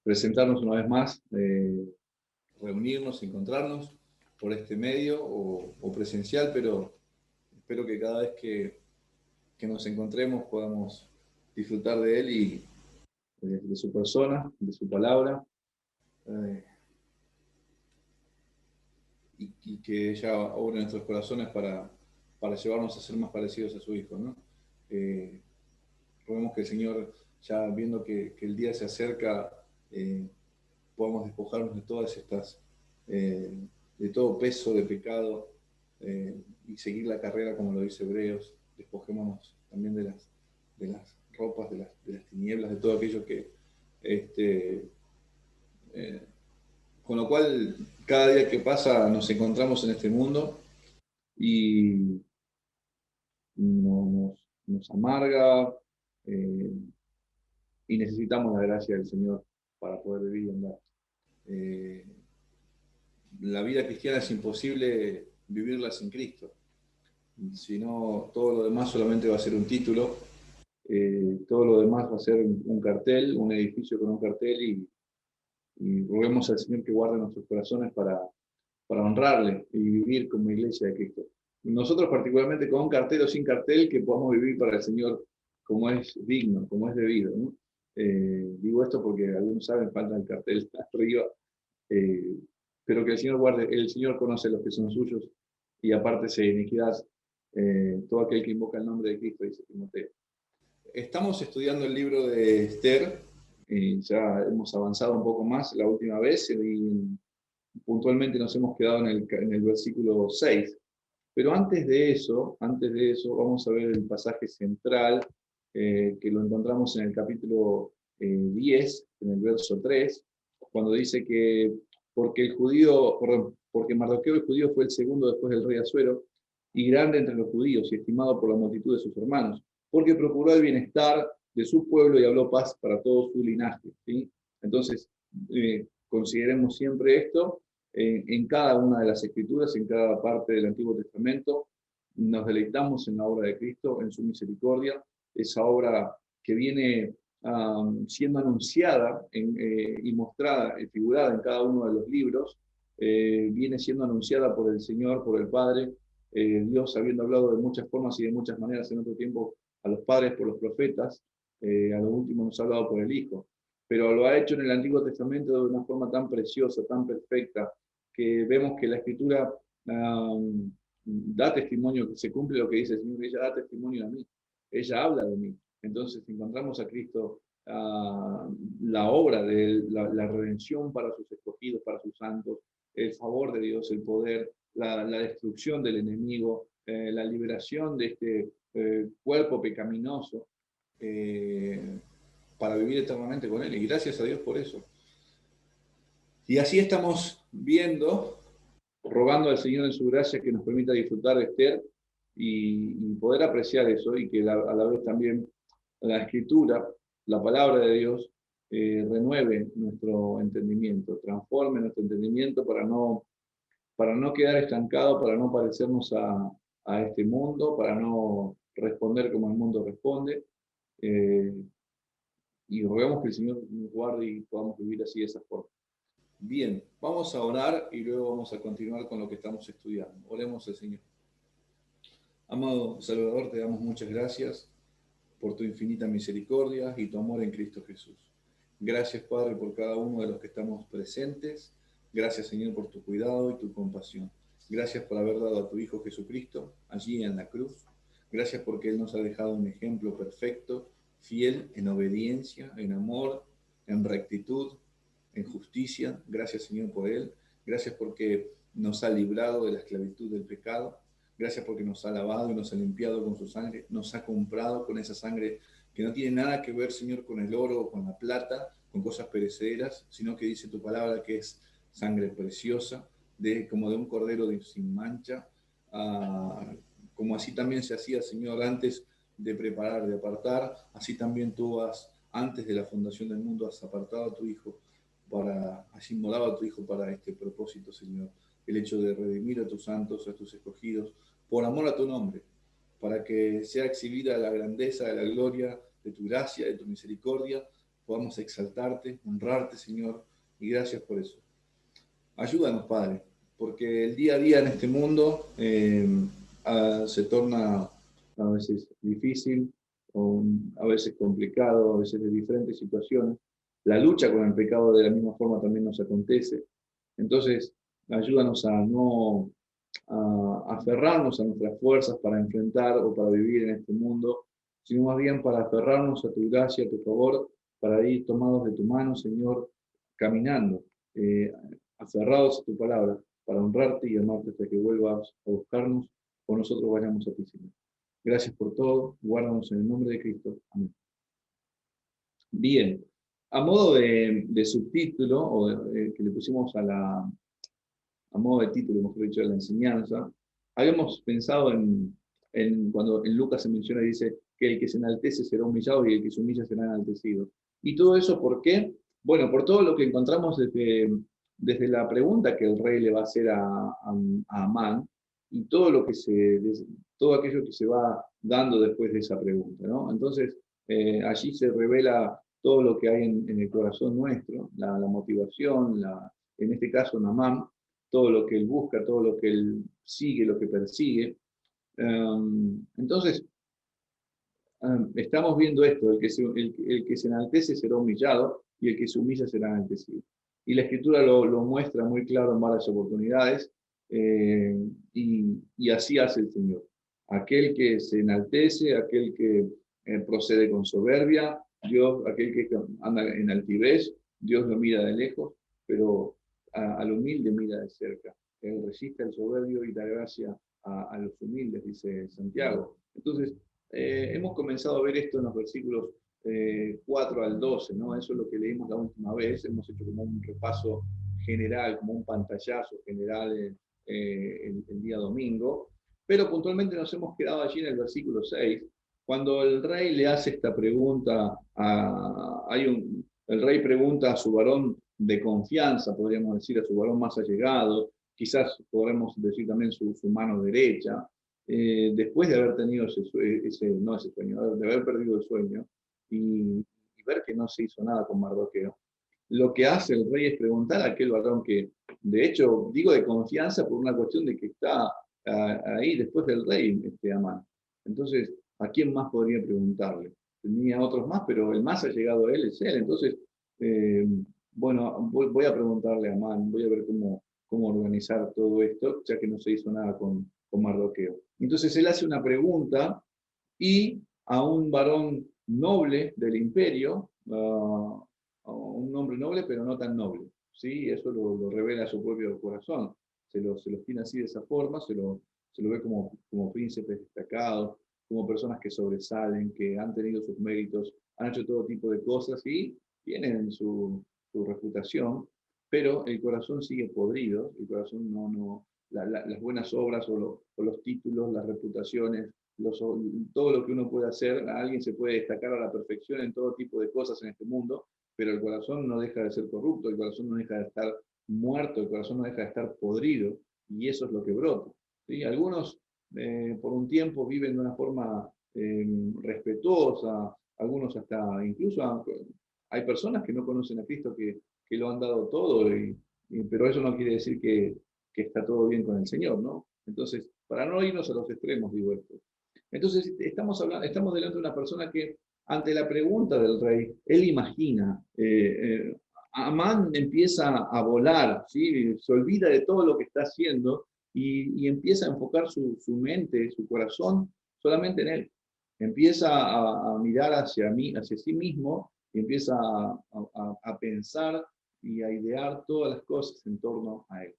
presentarnos una vez más, reunirnos, encontrarnos por este medio o presencial, pero espero que cada vez que nos encontremos podamos disfrutar de él y de su persona, de su palabra, y que ella obre en nuestros corazones para llevarnos a ser más parecidos a su Hijo, ¿no? Roguemos que el Señor, ya viendo que el día se acerca, podamos despojarnos de todas estas, de todo peso de pecado, y seguir la carrera como lo dice Hebreos. Despojémonos también de las ropas, de las tinieblas, de todo aquello que, con lo cual cada día que pasa nos encontramos en este mundo y nos amarga, eh, y necesitamos la gracia del Señor para poder vivir y andar. La vida cristiana es imposible vivirla sin Cristo. Si no, todo lo demás solamente va a ser un título, todo lo demás va a ser un cartel, un edificio con un cartel, y roguemos al Señor que guarde nuestros corazones para honrarle y vivir como iglesia de Cristo. Nosotros particularmente con cartel o sin cartel, que podamos vivir para el Señor como es digno, como es debido, ¿no? Digo esto porque algunos saben, falta el cartel arriba, pero que el Señor guarde. El Señor conoce los que son suyos y apártese de iniquidad todo aquel que invoca el nombre de Cristo, dice Timoteo. Estamos estudiando el libro de Esther, ya hemos avanzado un poco más la última vez y puntualmente nos hemos quedado en el versículo 6. Pero antes de eso, vamos a ver el pasaje central, que lo encontramos en el capítulo 10, en el verso 3, cuando dice que porque Mardoqueo el judío fue el segundo después del rey Asuero, y grande entre los judíos, y estimado por la multitud de sus hermanos, porque procuró el bienestar de su pueblo y habló paz para todo su linaje. ¿Sí? Entonces, consideremos siempre esto en cada una de las escrituras, en cada parte del Antiguo Testamento. Nos deleitamos en la obra de Cristo, en su misericordia, esa obra que viene siendo anunciada y mostrada y figurada en cada uno de los libros, viene siendo anunciada por el Señor, por el Padre, Dios habiendo hablado de muchas formas y de muchas maneras en otro tiempo a los padres por los profetas, a lo último nos ha hablado por el Hijo, pero lo ha hecho en el Antiguo Testamento de una forma tan preciosa, tan perfecta, que vemos que la Escritura da testimonio, que se cumple lo que dice el Señor. Ella da testimonio a mí, ella habla de mí. Entonces encontramos a Cristo, la obra de la redención para sus escogidos, para sus santos, el favor de Dios, el poder, la destrucción del enemigo, la liberación de este cuerpo pecaminoso, para vivir eternamente con Él. Y gracias a Dios por eso. Y así estamos viendo, rogando al Señor en su gracia que nos permita disfrutar de Esther y poder apreciar eso, y que a la vez también la Escritura, la palabra de Dios, renueve nuestro entendimiento, transforme nuestro entendimiento para no quedar estancado, para no parecernos a este mundo, para no responder como el mundo responde. Y rogamos que el Señor nos guarde y podamos vivir así de esa forma. Bien, vamos a orar y luego vamos a continuar con lo que estamos estudiando. Oremos al Señor. Amado Salvador, te damos muchas gracias por tu infinita misericordia y tu amor en Cristo Jesús. Gracias, Padre, por cada uno de los que estamos presentes. Gracias, Señor, por tu cuidado y tu compasión. Gracias por haber dado a tu Hijo Jesucristo allí en la cruz. Gracias porque Él nos ha dejado un ejemplo perfecto, fiel en obediencia, en amor, en rectitud, en justicia. Gracias, Señor, por Él. Gracias porque nos ha librado de la esclavitud del pecado. Gracias porque nos ha lavado y nos ha limpiado con su sangre. Nos ha comprado con esa sangre que no tiene nada que ver, Señor, con el oro o con la plata, con cosas perecederas, sino que dice tu palabra que es sangre preciosa, como de un cordero sin mancha, como así también se hacía, Señor, antes de preparar, de apartar, así también tú antes de la fundación del mundo, has apartado a tu Hijo, has inmolado a tu Hijo para este propósito, Señor, el hecho de redimir a tus santos, a tus escogidos, por amor a tu nombre, para que sea exhibida la grandeza de la gloria de tu gracia, de tu misericordia, podamos exaltarte, honrarte, Señor, y gracias por eso. Ayúdanos, Padre, porque el día a día en este mundo se torna a veces difícil, a veces complicado, a veces de diferentes situaciones. La lucha con el pecado de la misma forma también nos acontece. Entonces, ayúdanos a no aferrarnos a nuestras fuerzas para enfrentar o para vivir en este mundo, sino más bien para aferrarnos a tu gracia, a tu favor, para ir tomados de tu mano, Señor, caminando, aferrados a tu palabra, para honrarte y amarte hasta que vuelvas a buscarnos o nosotros vayamos a ti, Señor. Gracias por todo, guárdanos en el nombre de Cristo. Amén. Bien, a modo de subtítulo, o que le pusimos a modo de título, mejor dicho, de la enseñanza, habíamos pensado cuando en Lucas se menciona y dice que el que se enaltece será humillado y el que se humilla será enaltecido. ¿Y todo eso por qué? Bueno, por todo lo que encontramos desde la pregunta que el rey le va a hacer a Amán y todo aquello que se va dando después de esa pregunta, ¿no? Entonces, allí se revela todo lo que hay en el corazón nuestro, la motivación, en este caso Amán, todo lo que él busca, todo lo que él sigue, lo que persigue. Entonces, estamos viendo esto, el que se enaltece será humillado y el que se humilla será enaltecido. Y la Escritura lo muestra muy claro en varias oportunidades, y así hace el Señor. Aquel que se enaltece, aquel que procede con soberbia, aquel que anda en altivez, Dios lo mira de lejos, pero al humilde mira de cerca. Él resiste al soberbio y da gracia a los humildes, dice Santiago. Entonces, hemos comenzado a ver esto en los versículos 4 al 12, ¿no? Eso es lo que leímos la última vez. Hemos hecho como un repaso general, como un pantallazo general el día domingo. Pero puntualmente nos hemos quedado allí en el versículo 6, cuando el rey le hace esta pregunta, el rey pregunta a su varón de confianza, podríamos decir, a su varón más allegado, quizás podremos decir también su mano derecha, después de haber tenido ese sueño, de haber perdido el sueño y ver que no se hizo nada con Mardoqueo, lo que hace el rey es preguntar a aquel varón que, de hecho, digo de confianza por una cuestión de que está ahí después del rey, Amán. Entonces, ¿a quién más podría preguntarle? Tenía otros más, pero el más allegado a él es él. Entonces, bueno, voy a preguntarle a Amán, voy a ver cómo organizar todo esto, ya que no se hizo nada con Mardoqueo. Entonces él hace una pregunta y a un varón noble del imperio, a un hombre noble pero no tan noble, ¿sí? Eso lo revela su propio corazón, se los tiene así de esa forma, se lo ve como príncipes destacados, como personas que sobresalen, que han tenido sus méritos, han hecho todo tipo de cosas y tienen su reputación, pero el corazón sigue podrido, el corazón las buenas obras o los títulos, las reputaciones, todo lo que uno puede hacer, alguien se puede destacar a la perfección en todo tipo de cosas en este mundo, pero el corazón no deja de ser corrupto, el corazón no deja de estar muerto, el corazón no deja de estar podrido, y eso es lo que brota. ¿Sí? Algunos por un tiempo viven de una forma respetuosa, algunos hasta, incluso hay personas que no conocen a Cristo que lo han dado todo, pero eso no quiere decir que está todo bien con el Señor, ¿no? Entonces, para no irnos a los extremos, digo esto. Entonces, estamos delante de una persona que, ante la pregunta del rey, él imagina, Amán empieza a volar, ¿sí? Se olvida de todo lo que está haciendo y empieza a enfocar su mente, su corazón, solamente en él. Empieza a mirar hacia sí mismo y empieza a pensar y a idear todas las cosas en torno a él.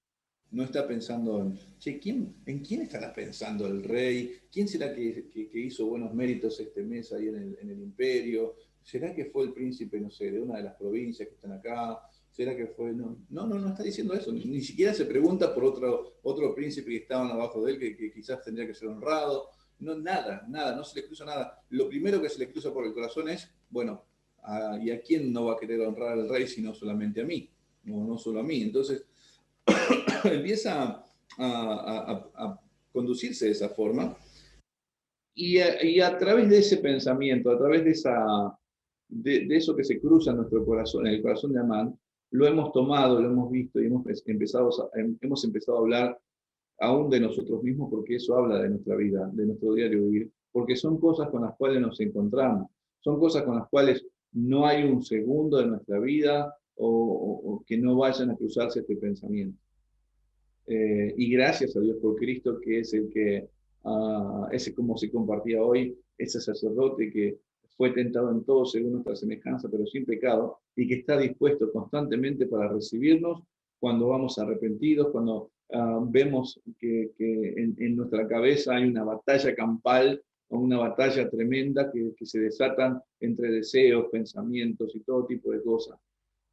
No está pensando en, che, ¿en quién estará pensando el rey? ¿Quién será que hizo buenos méritos este mes ahí en el imperio? ¿Será que fue el príncipe, no sé, de una de las provincias que están acá? ¿Será que fue? No está diciendo eso. Ni siquiera se pregunta por otro príncipe que estaban abajo de él, que quizás tendría que ser honrado. No, nada, no se le cruza nada. Lo primero que se le cruza por el corazón es, bueno, ¿y a quién no va a querer honrar al rey sino solamente a mí? No solo a mí. Entonces, empieza a conducirse de esa forma y a través de ese pensamiento, a través de de eso que se cruza en nuestro corazón, en el corazón de Amán, lo hemos tomado, lo hemos visto y hemos empezado a hablar aún de nosotros mismos, porque eso habla de nuestra vida, de nuestro diario vivir, porque son cosas con las cuales nos encontramos, son cosas con las cuales no hay un segundo de nuestra vida o que no vayan a cruzarse este pensamiento. Y gracias a Dios por Cristo, que es el que, ese como se compartía hoy, ese sacerdote que fue tentado en todo según nuestra semejanza, pero sin pecado, y que está dispuesto constantemente para recibirnos cuando vamos arrepentidos, cuando vemos que en nuestra cabeza hay una batalla campal o una batalla tremenda que se desatan entre deseos, pensamientos y todo tipo de cosas.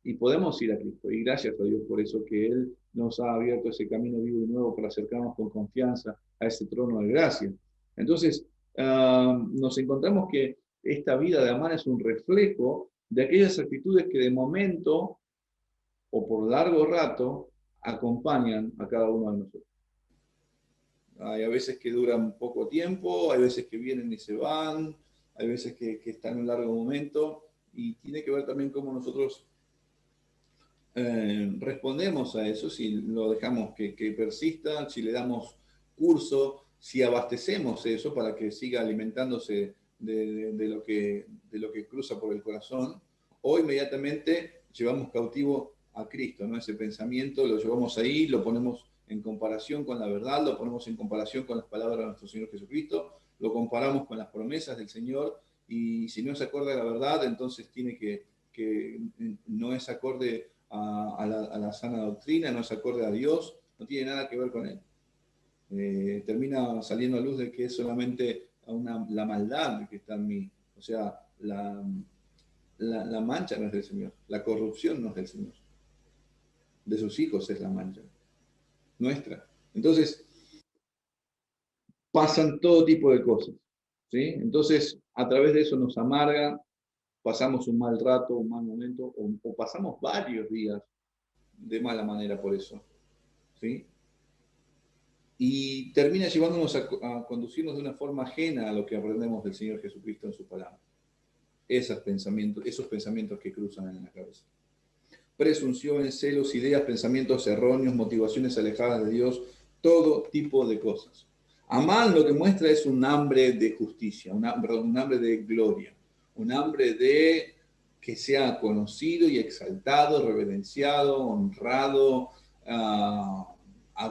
Y podemos ir a Cristo. Y gracias a Dios por eso, que Él nos ha abierto ese camino vivo y nuevo para acercarnos con confianza a ese trono de gracia. Entonces, nos encontramos que esta vida de Amán es un reflejo de aquellas actitudes que de momento o por largo rato acompañan a cada uno de nosotros. Hay a veces que duran poco tiempo, hay veces que vienen y se van, hay veces que están en un largo momento, y tiene que ver también cómo nosotros respondemos a eso, si lo dejamos que persista, si le damos curso, si abastecemos eso para que siga alimentándose de lo que cruza por el corazón, o inmediatamente llevamos cautivo a Cristo, ¿no? Ese pensamiento lo llevamos ahí, lo ponemos en comparación con la verdad, lo ponemos en comparación con las palabras de nuestro Señor Jesucristo, lo comparamos con las promesas del Señor, y si no es acorde a la verdad, entonces tiene que no es acorde a la sana doctrina, no es acorde a Dios, no tiene nada que ver con Él. Termina saliendo a luz de que es solamente la maldad que está en mí. O sea, la mancha no es del Señor, la corrupción no es del Señor. De sus hijos es la mancha, nuestra. Entonces, pasan todo tipo de cosas, ¿sí? Entonces, a través de eso nos amarga, pasamos un mal rato, un mal momento, o pasamos varios días de mala manera por eso, ¿sí? Y termina llevándonos a conducirnos de una forma ajena a lo que aprendemos del Señor Jesucristo en su palabra. Esos pensamientos que cruzan en la cabeza. Presunciones, celos, ideas, pensamientos erróneos, motivaciones alejadas de Dios, todo tipo de cosas. Amán lo que muestra es un hambre de justicia, un hambre de gloria, un hambre de que sea conocido y exaltado, reverenciado, honrado,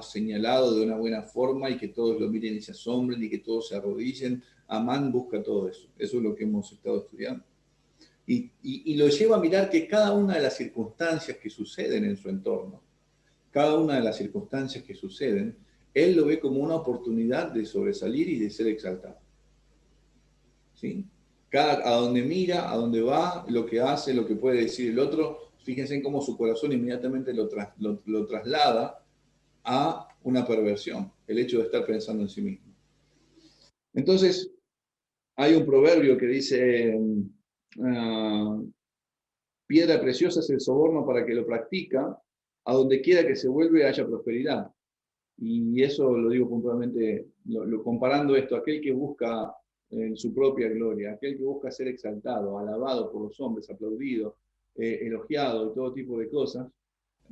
señalado de una buena forma, y que todos lo miren y se asombren y que todos se arrodillen. Amán busca todo eso. Eso es lo que hemos estado estudiando. Y lo lleva a mirar que cada una de las circunstancias que suceden en su entorno, cada una de las circunstancias que suceden, él lo ve como una oportunidad de sobresalir y de ser exaltado. ¿Sí? A donde mira, a donde va, lo que hace, lo que puede decir el otro, fíjense en cómo su corazón inmediatamente lo traslada a una perversión, el hecho de estar pensando en sí mismo. Entonces, hay un proverbio que dice, piedra preciosa es el soborno para que lo practica, a donde quiera que se vuelve haya prosperidad. Y eso lo digo puntualmente, comparando esto, aquel que busca su propia gloria, aquel que busca ser exaltado, alabado por los hombres, aplaudido, elogiado y todo tipo de cosas,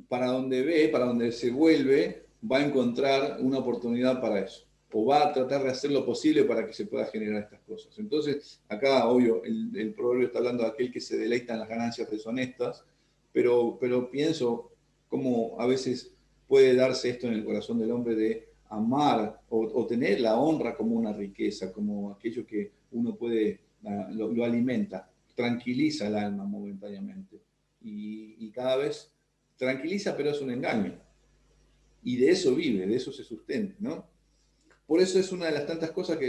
para donde se vuelve, va a encontrar una oportunidad para eso, o va a tratar de hacer lo posible para que se pueda generar estas cosas. Entonces, acá, obvio, el proverbio está hablando de aquel que se deleita en las ganancias deshonestas, pero pienso cómo a veces puede darse esto en el corazón del hombre de amar o tener la honra como una riqueza, como aquello que uno puede, lo alimenta, tranquiliza el alma momentáneamente. Y cada vez tranquiliza, pero es un engaño. Y de eso vive, de eso se sustenta, ¿no? Por eso es una de las tantas cosas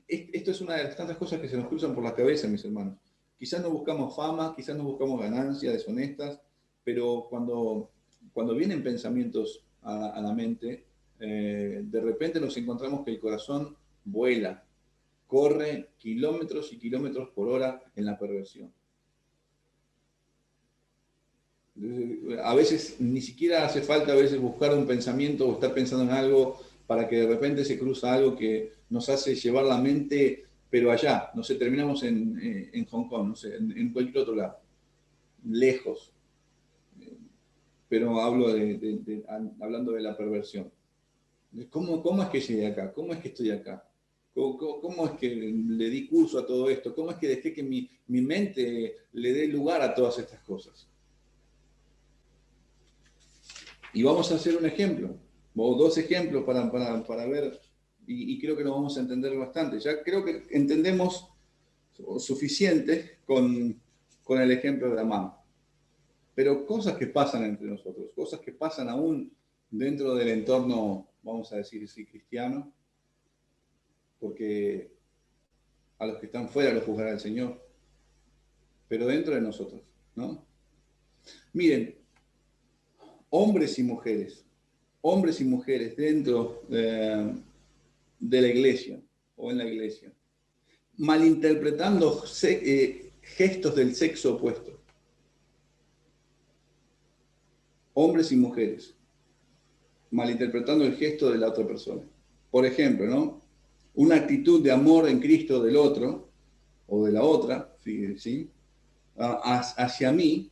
esto es una de las tantas cosas que se nos cruzan por la cabeza, mis hermanos. Quizás no buscamos fama, quizás no buscamos ganancias deshonestas, pero cuando vienen pensamientos a la mente, de repente nos encontramos que el corazón vuela, corre kilómetros y kilómetros por hora en la perversión. A veces ni siquiera hace falta buscar un pensamiento o estar pensando en algo para que de repente se cruza algo que nos hace llevar la mente pero allá, no sé, terminamos en Hong Kong, no sé, en cualquier otro lado, lejos. Pero hablo hablando de la perversión. ¿Cómo es que llegué acá? ¿Cómo es que estoy acá? ¿Cómo es que le di curso a todo esto? ¿Cómo es que dejé que mi mente le dé lugar a todas estas cosas? Y vamos a hacer un ejemplo, o dos ejemplos para ver, y creo que lo vamos a entender bastante. Ya creo que entendemos suficiente con el ejemplo de Amán. Pero cosas que pasan entre nosotros, cosas que pasan aún dentro del entorno, vamos a decir así, cristiano, porque a los que están fuera los juzgará el Señor, pero dentro de nosotros, ¿no? Miren, hombres y mujeres dentro de la iglesia o en la iglesia, malinterpretando gestos del sexo opuesto. Hombres y mujeres, malinterpretando el gesto de la otra persona. Por ejemplo, ¿no? Una actitud de amor en Cristo del otro o de la otra, ¿sí? Hacia mí,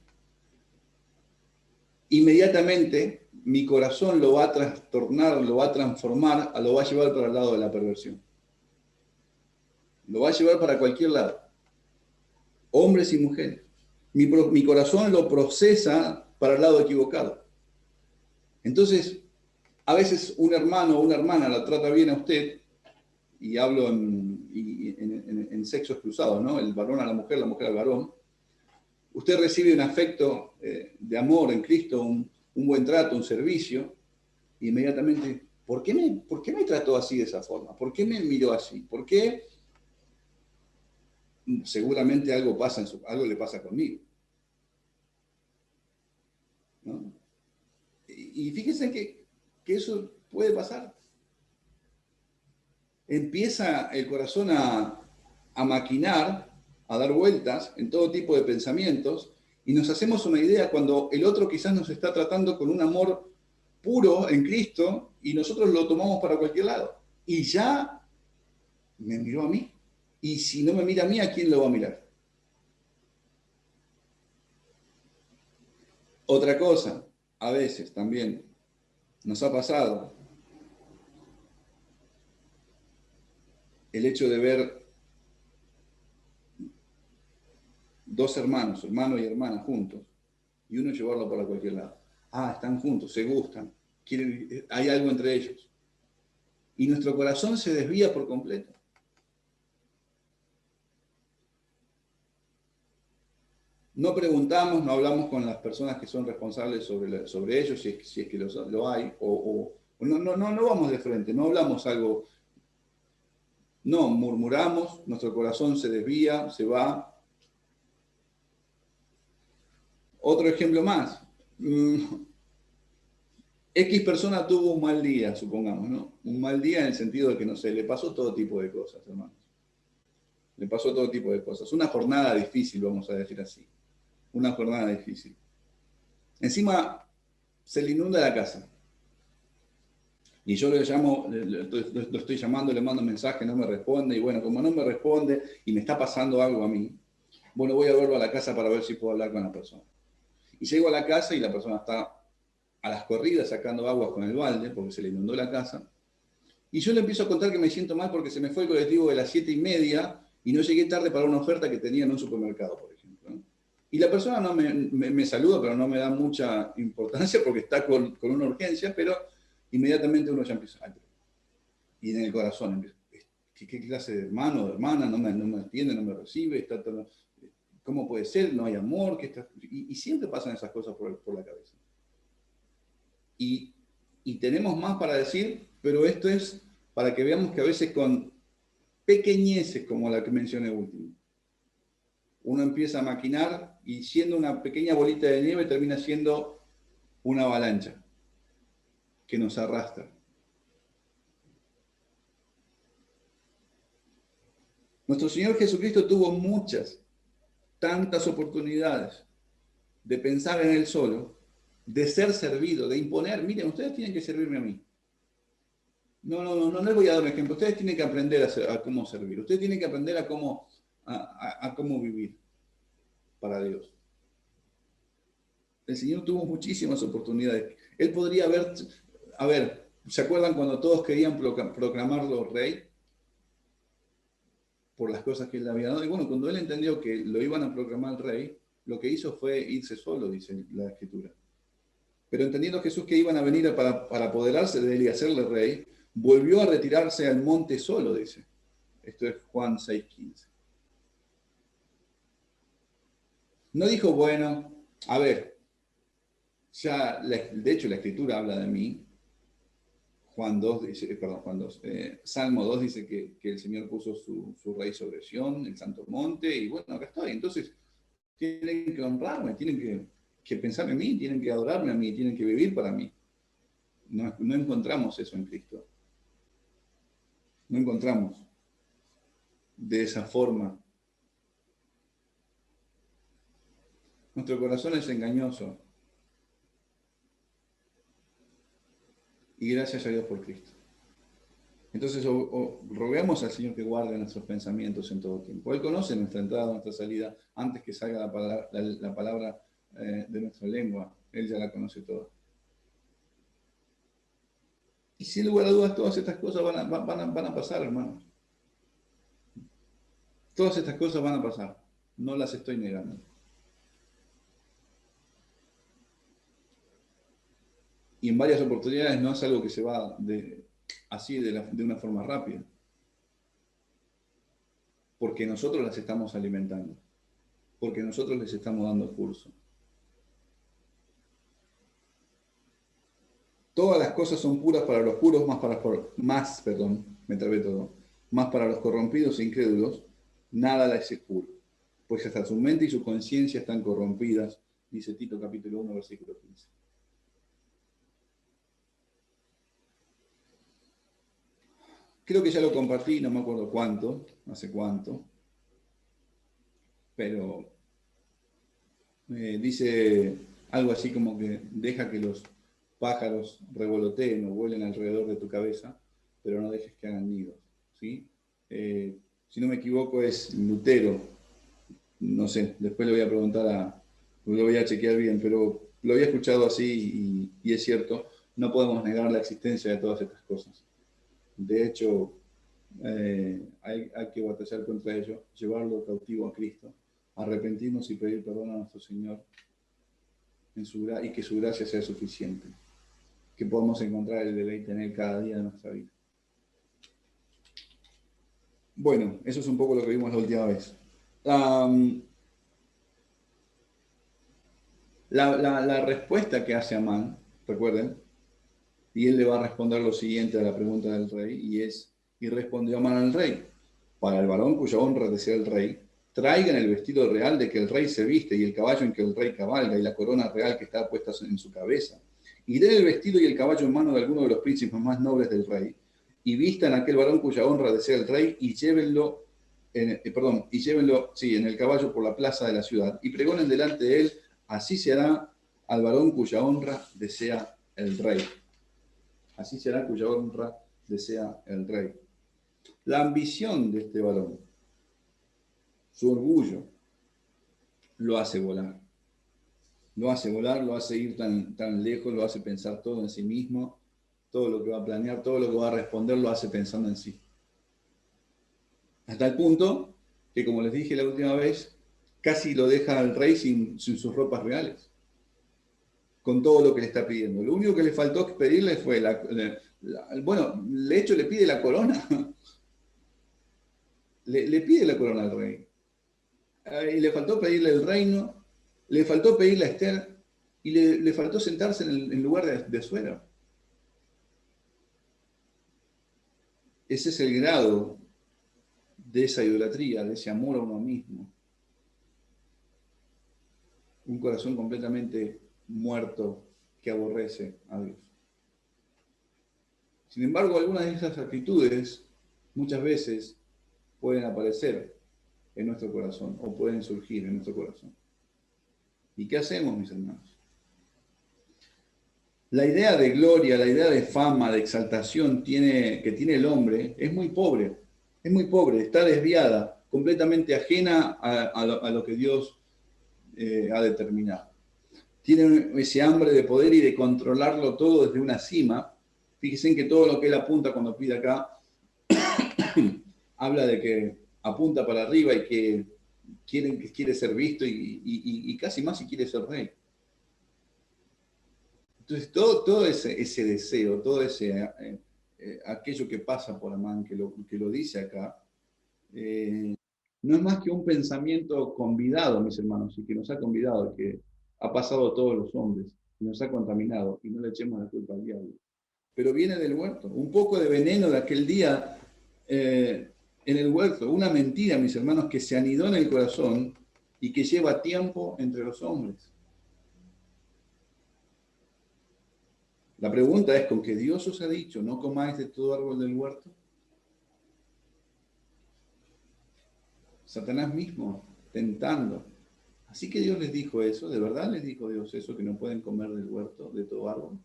inmediatamente mi corazón lo va a trastornar, lo va a transformar, lo va a llevar para el lado de la perversión. Lo va a llevar para cualquier lado. Hombres y mujeres. Mi corazón lo procesa para el lado equivocado. Entonces, a veces un hermano o una hermana la trata bien a usted, y hablo en sexos cruzados, ¿no? El varón a la mujer al varón. Usted recibe un afecto de amor en Cristo, un buen trato, un servicio, y inmediatamente, ¿por qué me trató así de esa forma? ¿Por qué me miró así? ¿Por qué? Seguramente algo le pasa conmigo, ¿no? Y fíjense que eso puede pasar. Empieza el corazón a maquinar, a dar vueltas en todo tipo de pensamientos, y nos hacemos una idea cuando el otro quizás nos está tratando con un amor puro en Cristo y nosotros lo tomamos para cualquier lado. Y ya me miró a mí. Y si no me mira a mí, ¿a quién lo va a mirar? Otra cosa, a veces también nos ha pasado el hecho de ver dos hermanos, hermano y hermana juntos, y uno llevarlo para cualquier lado. Ah, están juntos, se gustan, hay algo entre ellos. Y nuestro corazón se desvía por completo. No preguntamos, no hablamos con las personas que son responsables sobre ellos, si es que lo hay, o no vamos de frente, no hablamos algo, no, murmuramos, nuestro corazón se desvía, se va. Otro ejemplo más. X persona tuvo un mal día, supongamos, ¿no? Un mal día en el sentido de que, no sé, le pasó todo tipo de cosas, hermanos. Le pasó todo tipo de cosas. Una jornada difícil, vamos a decir así. Una jornada difícil. Encima, se le inunda la casa. Y yo le llamo, lo estoy llamando, le mando un mensaje, no me responde. Y bueno, como no me responde y me está pasando algo a mí, bueno, voy a verlo a la casa para ver si puedo hablar con la persona. Y llego a la casa y la persona está a las corridas sacando aguas con el balde porque se le inundó la casa. Y yo le empiezo a contar que me siento mal porque se me fue el colectivo de las 7:30 y no llegué tarde para una oferta que tenía en un supermercado, por ejemplo, ¿no? Y la persona no me saluda, pero no me da mucha importancia porque está con una urgencia, pero inmediatamente uno ya empieza, y en el corazón empieza, ¿qué clase de hermano o de hermana? No me atiende, no me recibe, ¿cómo puede ser? No hay amor, y siempre pasan esas cosas por la cabeza. Y tenemos más para decir, pero esto es para que veamos que a veces con pequeñeces como la que mencioné último, uno empieza a maquinar y siendo una pequeña bolita de nieve termina siendo una avalancha que nos arrastra. Nuestro Señor Jesucristo tuvo tantas oportunidades de pensar en Él solo, de ser servido, de imponer, miren, ustedes tienen que servirme a mí. No les voy a dar un ejemplo. Ustedes tienen que aprender a cómo servir. Ustedes tienen que aprender a cómo vivir para Dios. El Señor tuvo muchísimas oportunidades. Él podría haber, a ver, ¿se acuerdan cuando todos querían proclamarlo rey? Por las cosas que él había dado. Y bueno, cuando él entendió que lo iban a proclamar rey, lo que hizo fue irse solo, dice la Escritura. Pero entendiendo Jesús que iban a venir para apoderarse de él y hacerle rey, volvió a retirarse al monte solo, dice. Esto es Juan 6:15. No dijo, bueno, a ver, ya, de hecho la Escritura habla de mí. Juan 2 dice, perdón, Juan 2, Salmo 2 dice que el Señor puso su rey sobre Sión, el santo monte, y bueno, acá estoy. Entonces, tienen que honrarme, tienen que pensar en mí, tienen que adorarme a mí, tienen que vivir para mí. No encontramos eso en Cristo. No encontramos de esa forma. Nuestro corazón es engañoso. Y gracias a Dios por Cristo. Entonces, roguemos al Señor que guarde nuestros pensamientos en todo tiempo. Él conoce nuestra entrada, nuestra salida, antes que salga la palabra de nuestra lengua. Él ya la conoce toda. Y sin lugar a dudas, todas estas cosas van a pasar, hermanos. Todas estas cosas van a pasar. No las estoy negando. Y en varias oportunidades no es algo que se va así de una forma rápida. Porque nosotros las estamos alimentando. Porque nosotros les estamos dando curso. Todas las cosas son puras para los puros, más para los corrompidos e incrédulos, nada les es puro. Pues hasta su mente y su conciencia están corrompidas, dice Tito capítulo 1, versículo 15. Creo que ya lo compartí, no me acuerdo hace cuánto, pero dice algo así como que deja que los pájaros revoloteen o vuelen alrededor de tu cabeza, pero no dejes que hagan nidos, ¿sí? Si no me equivoco es Lutero, no sé, después le voy a preguntar lo voy a chequear bien, pero lo había escuchado así y es cierto, no podemos negar la existencia de todas estas cosas. De hecho, hay que batallar contra ello, llevarlo cautivo a Cristo, arrepentirnos y pedir perdón a nuestro Señor y que su gracia sea suficiente, que podamos encontrar el deleite en Él cada día de nuestra vida. Bueno, eso es un poco lo que vimos la última vez. La respuesta que hace Amán, recuerden, y él le va a responder lo siguiente a la pregunta del rey, y respondió Amán al rey, para el varón cuya honra desea el rey, traigan el vestido real de que el rey se viste, y el caballo en que el rey cabalga, y la corona real que está puesta en su cabeza, y den el vestido y el caballo en mano de alguno de los príncipes más nobles del rey, y vistan a aquel varón cuya honra desea el rey, y llévenlo en el caballo por la plaza de la ciudad, y pregonen delante de él, así se hará al varón cuya honra desea el rey. Así será cuya honra desea el rey. La ambición de este varón, su orgullo, lo hace volar. Lo hace volar, lo hace ir tan lejos, lo hace pensar todo en sí mismo, todo lo que va a planear, todo lo que va a responder, lo hace pensando en sí. Hasta el punto que, como les dije la última vez, casi lo deja al rey sin sus ropas reales, con todo lo que le está pidiendo. Lo único que le faltó pedirle fue, de hecho le pide la corona. Le pide la corona al rey. Y le faltó pedirle el reino, le faltó pedirle a Esther, y le faltó sentarse en lugar de suero. Ese es el grado de esa idolatría, de ese amor a uno mismo. Un corazón completamente muerto que aborrece a Dios. Sin embargo, algunas de esas actitudes muchas veces pueden aparecer en nuestro corazón o pueden surgir en nuestro corazón. ¿Y qué hacemos, mis hermanos? La idea de gloria, la idea de fama, de exaltación que tiene el hombre es muy pobre, está desviada, completamente ajena a lo que Dios ha determinado. Tiene ese hambre de poder y de controlarlo todo desde una cima. Fíjense que todo lo que él apunta cuando pide acá, habla de que apunta para arriba y que quiere ser visto y casi más si quiere ser rey. Entonces, todo ese deseo, todo aquello que pasa por Amán, que lo dice acá, no es más que un pensamiento convidado, mis hermanos, y que nos ha convidado, que ha pasado a todos los hombres, y nos ha contaminado, y no le echemos la culpa al diablo. Pero viene del huerto, un poco de veneno de aquel día en el huerto, una mentira, mis hermanos, que se anidó en el corazón y que lleva tiempo entre los hombres. La pregunta es, ¿con qué Dios os ha dicho, no comáis de todo árbol del huerto? Satanás mismo, tentando. Así que Dios les dijo eso, ¿de verdad les dijo Dios eso, que no pueden comer del huerto, de todo árbol?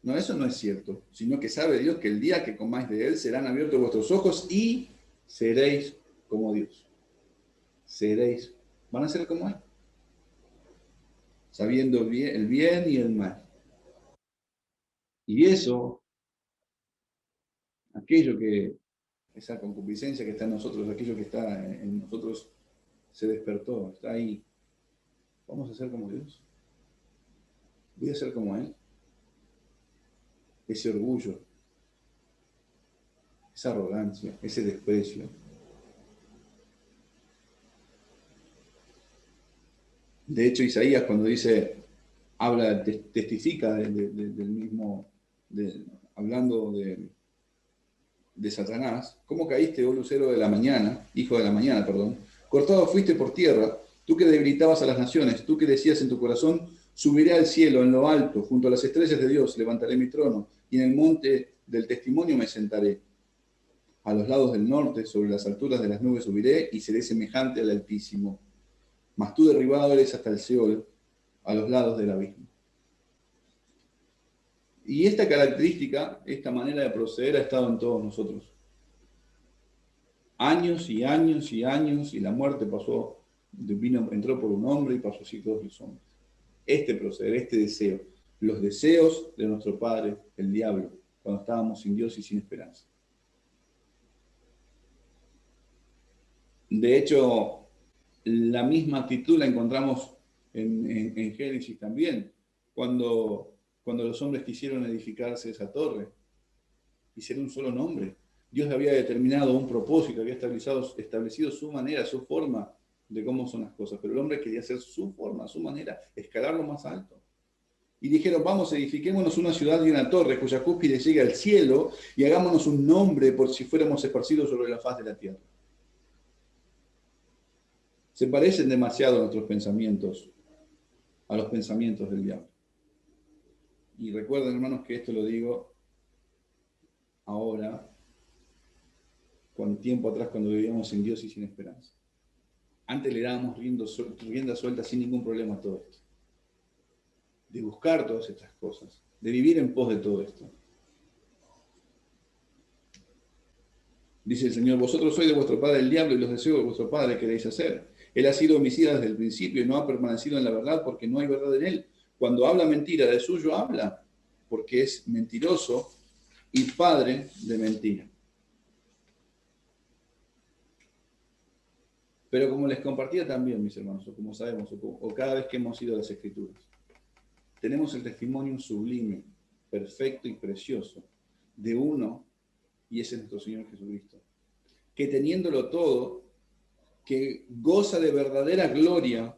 No, eso no es cierto, sino que sabe Dios que el día que comáis de él serán abiertos vuestros ojos y seréis como Dios. Seréis, van a ser como él, sabiendo el bien y el mal. Y eso, esa concupiscencia que está en nosotros, aquello que está en nosotros, se despertó, está ahí. ¿Vamos a ser como Dios? ¿Voy a ser como él? Ese orgullo, esa arrogancia, ese desprecio. De hecho, Isaías cuando testifica del mismo, hablando de Satanás, ¿cómo caíste, oh lucero de la mañana, hijo de la mañana, perdón? Cortado fuiste por tierra, tú que debilitabas a las naciones, tú que decías en tu corazón, subiré al cielo, en lo alto, junto a las estrellas de Dios, levantaré mi trono, y en el monte del testimonio me sentaré. A los lados del norte, sobre las alturas de las nubes subiré, y seré semejante al Altísimo. Mas tú derribado eres hasta el Seol, a los lados del abismo. Y esta característica, esta manera de proceder ha estado en todos nosotros. Años y años y años, y la muerte entró por un hombre y pasó así todos los hombres. Este proceder, este deseo, los deseos de nuestro padre, el diablo, cuando estábamos sin Dios y sin esperanza. De hecho, la misma actitud la encontramos en Génesis también, cuando los hombres quisieron edificarse esa torre y ser un solo nombre. Dios había determinado un propósito, había establecido su manera, su forma de cómo son las cosas, pero el hombre quería hacer su forma, su manera, escalar lo más alto. Y dijeron, vamos, edifiquémonos una ciudad y una torre cuya cúspide llegue al cielo y hagámonos un nombre por si fuéramos esparcidos sobre la faz de la tierra. Se parecen demasiado a nuestros pensamientos, a los pensamientos del diablo. Y recuerden, hermanos, que esto lo digo ahora, con tiempo atrás, cuando vivíamos sin Dios y sin esperanza. Antes le dábamos rienda suelta sin ningún problema a todo esto. De buscar todas estas cosas, de vivir en pos de todo esto. Dice el Señor, vosotros sois de vuestro padre el diablo y los deseos de vuestro padre queréis hacer. Él ha sido homicida desde el principio y no ha permanecido en la verdad porque no hay verdad en él. Cuando habla mentira, de suyo habla, porque es mentiroso y padre de mentira. Pero como les compartía también, mis hermanos, o como sabemos, o cada vez que hemos ido a las Escrituras, tenemos el testimonio sublime, perfecto y precioso de uno, y ese es nuestro Señor Jesucristo, que teniéndolo todo, que goza de verdadera gloria,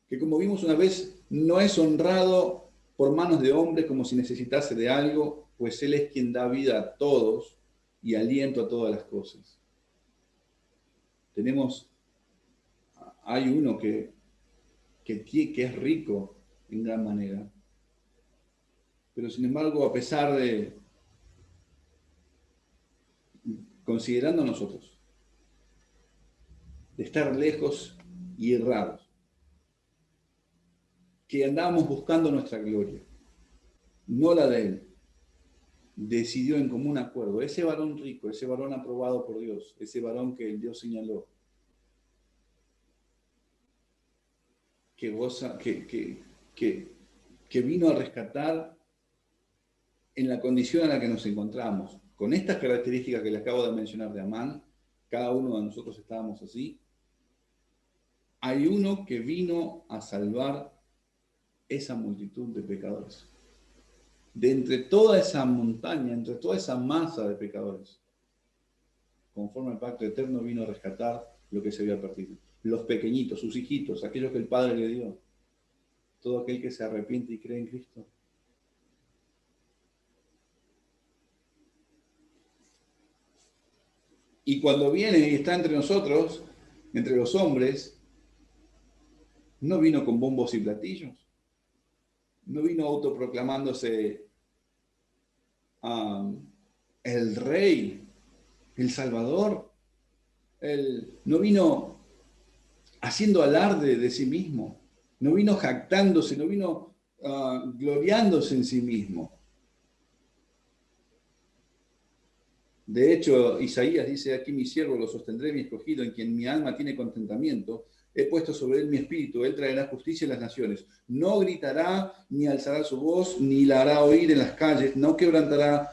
que como vimos una vez, no es honrado por manos de hombres como si necesitase de algo, pues Él es quien da vida a todos y aliento a todas las cosas. Hay uno que es rico en gran manera, pero sin embargo, a pesar de, considerando a nosotros, de estar lejos y errados, que andábamos buscando nuestra gloria, no la de él, decidió en común acuerdo, ese varón rico, ese varón aprobado por Dios, ese varón que Dios señaló, que goza, que vino a rescatar en la condición en la que nos encontramos, con estas características que le acabo de mencionar de Amán, cada uno de nosotros estábamos así, hay uno que vino a salvar esa multitud de pecadores. De entre toda esa montaña, entre toda esa masa de pecadores, conforme al pacto eterno, vino a rescatar lo que se había perdido. Los pequeñitos, sus hijitos, aquellos que el Padre le dio. Todo aquel que se arrepiente y cree en Cristo. Y cuando viene y está entre nosotros, entre los hombres, no vino con bombos y platillos. No vino autoproclamándose el Rey, el Salvador. No vino haciendo alarde de sí mismo. No vino jactándose, no vino gloriándose en sí mismo. De hecho, Isaías dice, aquí mi siervo lo sostendré, mi escogido, en quien mi alma tiene contentamiento. He puesto sobre él mi espíritu, él traerá justicia en las naciones. No gritará, ni alzará su voz, ni la hará oír en las calles. No quebrará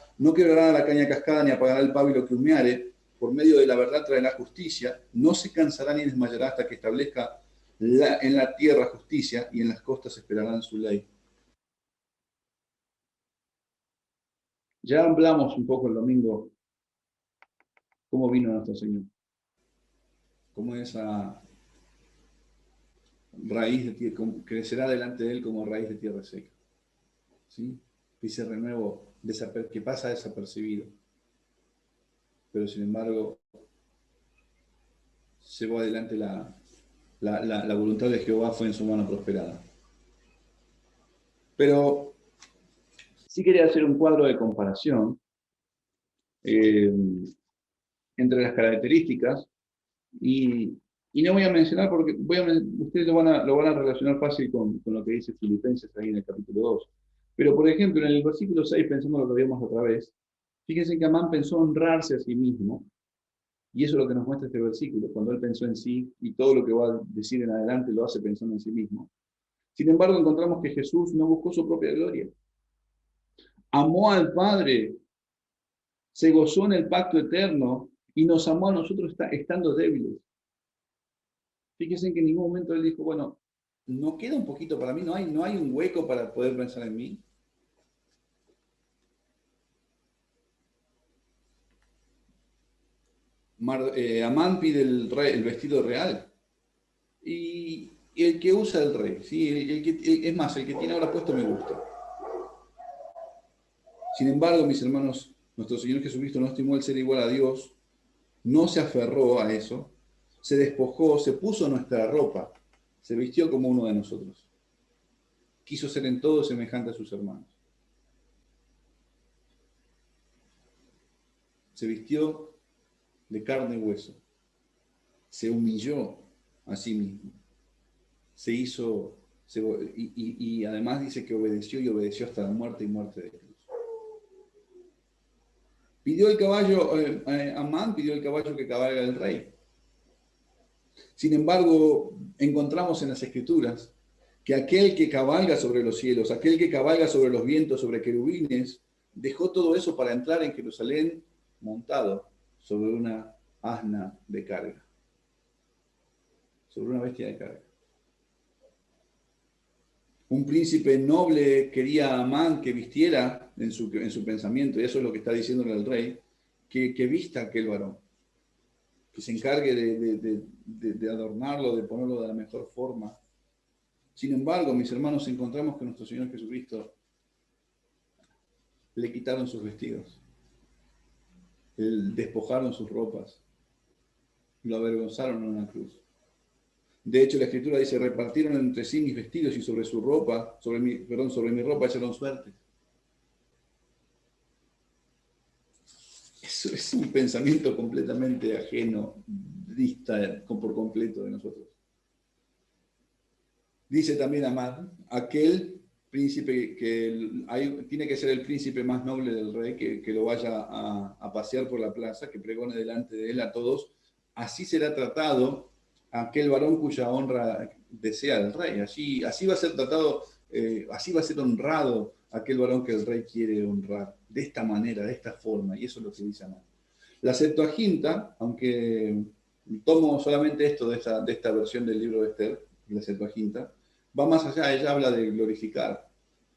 la caña cascada, ni apagará el pábilo que humeare. Por medio de la verdad traerá justicia. No se cansará ni desmayará hasta que establezca en la tierra justicia, y en las costas esperarán su ley. Ya hablamos un poco el domingo cómo vino nuestro Señor. Cómo esa raíz de tierra, crecerá delante de él como raíz de tierra seca. ¿Sí? Ese renuevo que pasa desapercibido. Pero sin embargo, llevó adelante la voluntad de Jehová, fue en su mano prosperada. Pero sí quería hacer un cuadro de comparación entre las características y no voy a mencionar porque ustedes lo van a relacionar fácil con lo que dice Filipenses ahí en el capítulo 2. Pero, por ejemplo, en el versículo 6, pensando lo que vimos otra vez, fíjense que Amán pensó honrarse a sí mismo, y eso es lo que nos muestra este versículo, cuando él pensó en sí, y todo lo que va a decir en adelante lo hace pensando en sí mismo. Sin embargo, encontramos que Jesús no buscó su propia gloria. Amó al Padre, se gozó en el pacto eterno, y nos amó a nosotros estando débiles. Fíjense que en ningún momento él dijo, bueno, no queda un poquito para mí, no hay un hueco para poder pensar en mí. Amán pide el vestido real. Y el que usa el rey, ¿sí? Es más, el que tiene ahora puesto me gusta. Sin embargo, mis hermanos, nuestro Señor Jesucristo no estimó el ser igual a Dios, no se aferró a eso, se despojó, se puso nuestra ropa, se vistió como uno de nosotros. Quiso ser en todo semejante a sus hermanos. Se vistió de carne y hueso. Se humilló a sí mismo. Y además dice que obedeció y obedeció hasta la muerte y muerte de cruz. Pidió el caballo, Amán pidió el caballo que cabalga el rey. Sin embargo, encontramos en las Escrituras que aquel que cabalga sobre los cielos, aquel que cabalga sobre los vientos, sobre querubines, dejó todo eso para entrar en Jerusalén montado sobre una asna de carga, sobre una bestia de carga. Un príncipe noble quería a Amán que vistiera en su pensamiento, y eso es lo que está diciéndole al rey, que vista aquel varón, que se encargue de adornarlo, de ponerlo de la mejor forma. Sin embargo, mis hermanos, encontramos que nuestro Señor Jesucristo le quitaron sus vestidos, le despojaron sus ropas, lo avergonzaron en una cruz. De hecho, la Escritura dice, repartieron entre sí mis vestidos y sobre su ropa, sobre mi ropa echaron suerte. Eso es un pensamiento completamente ajeno, dista por completo de nosotros. Dice también Amán, aquel príncipe tiene que ser el príncipe más noble del rey que lo vaya a pasear por la plaza, que pregone delante de él a todos. Así será tratado aquel varón cuya honra desea el rey. Así va a ser tratado, así va a ser honrado aquel varón que el rey quiere honrar. De esta manera, de esta forma. Y eso es lo que dice Amán. La Septuaginta, aunque tomo solamente esto de esta versión del libro de Esther, la Septuaginta, va más allá. Ella habla de glorificar.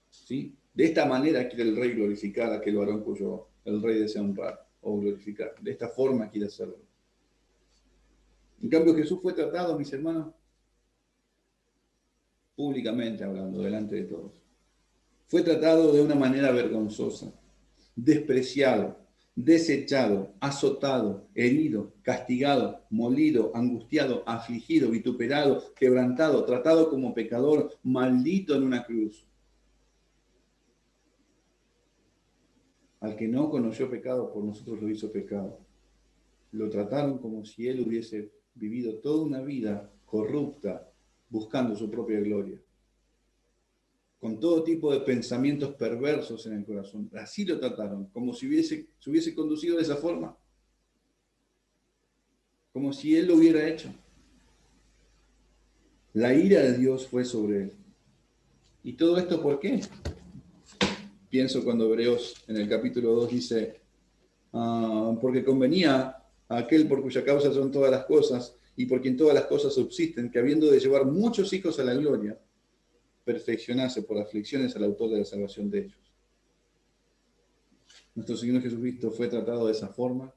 ¿Sí? De esta manera quiere el rey glorificar a aquel varón cuyo el rey desea honrar o glorificar. De esta forma quiere hacerlo. En cambio, Jesús fue tratado, mis hermanos, públicamente hablando, delante de todos. Fue tratado de una manera vergonzosa, despreciado, desechado, azotado, herido, castigado, molido, angustiado, afligido, vituperado, quebrantado, tratado como pecador, maldito en una cruz. Al que no conoció pecado, por nosotros lo hizo pecado. Lo trataron como si él hubiese vivido toda una vida corrupta, buscando su propia gloria, con todo tipo de pensamientos perversos en el corazón. Así lo trataron, como si se hubiese conducido de esa forma, como si él lo hubiera hecho. La ira de Dios fue sobre él. ¿Y todo esto por qué? Pienso cuando Hebreos en el capítulo 2 dice, porque convenía a aquel por cuya causa son todas las cosas y por quien todas las cosas subsisten, que habiendo de llevar muchos hijos a la gloria, perfeccionase por aflicciones al autor de la salvación de ellos. Nuestro Señor Jesucristo fue tratado de esa forma,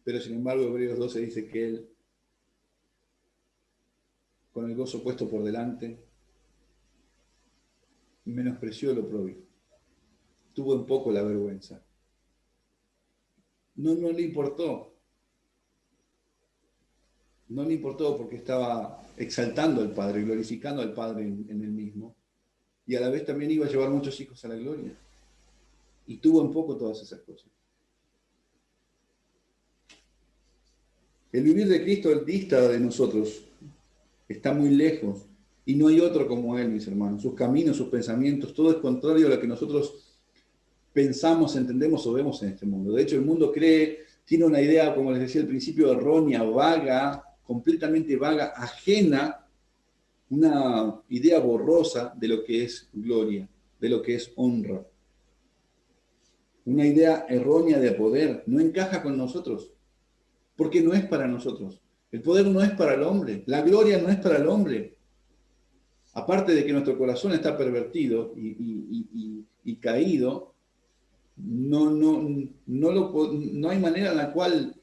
pero sin embargo Hebreos 12 dice que Él, con el gozo puesto por delante, menospreció lo propio, tuvo en poco la vergüenza. No le importó. No le importó porque estaba exaltando al Padre, glorificando al Padre en él mismo. Y a la vez también iba a llevar muchos hijos a la gloria. Y tuvo en poco todas esas cosas. El vivir de Cristo dista de nosotros. Está muy lejos. Y no hay otro como Él, mis hermanos. Sus caminos, sus pensamientos, todo es contrario a lo que nosotros pensamos, entendemos o vemos en este mundo. De hecho, el mundo tiene una idea, como les decía al principio, errónea, vaga, completamente vaga, ajena, una idea borrosa de lo que es gloria, de lo que es honra. Una idea errónea de poder, no encaja con nosotros, porque no es para nosotros. El poder no es para el hombre, la gloria no es para el hombre. Aparte de que nuestro corazón está pervertido y caído, no hay manera en la cual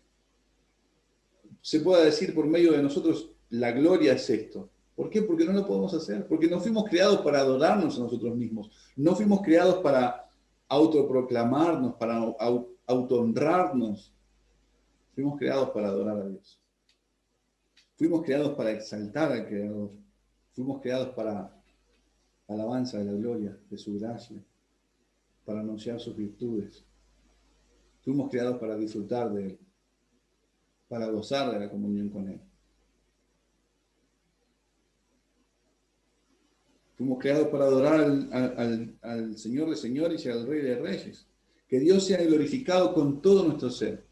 se pueda decir por medio de nosotros, la gloria es esto. ¿Por qué? Porque no lo podemos hacer. Porque no fuimos creados para adorarnos a nosotros mismos. No fuimos creados para autoproclamarnos, para autohonrarnos. Fuimos creados para adorar a Dios. Fuimos creados para exaltar al Creador. Fuimos creados para alabanza de la gloria, de su gracia, para anunciar sus virtudes. Fuimos creados para disfrutar de Él, para gozar de la comunión con Él. Fuimos creados para adorar al Señor de señores y al Rey de reyes. Que Dios sea glorificado con todo nuestro ser.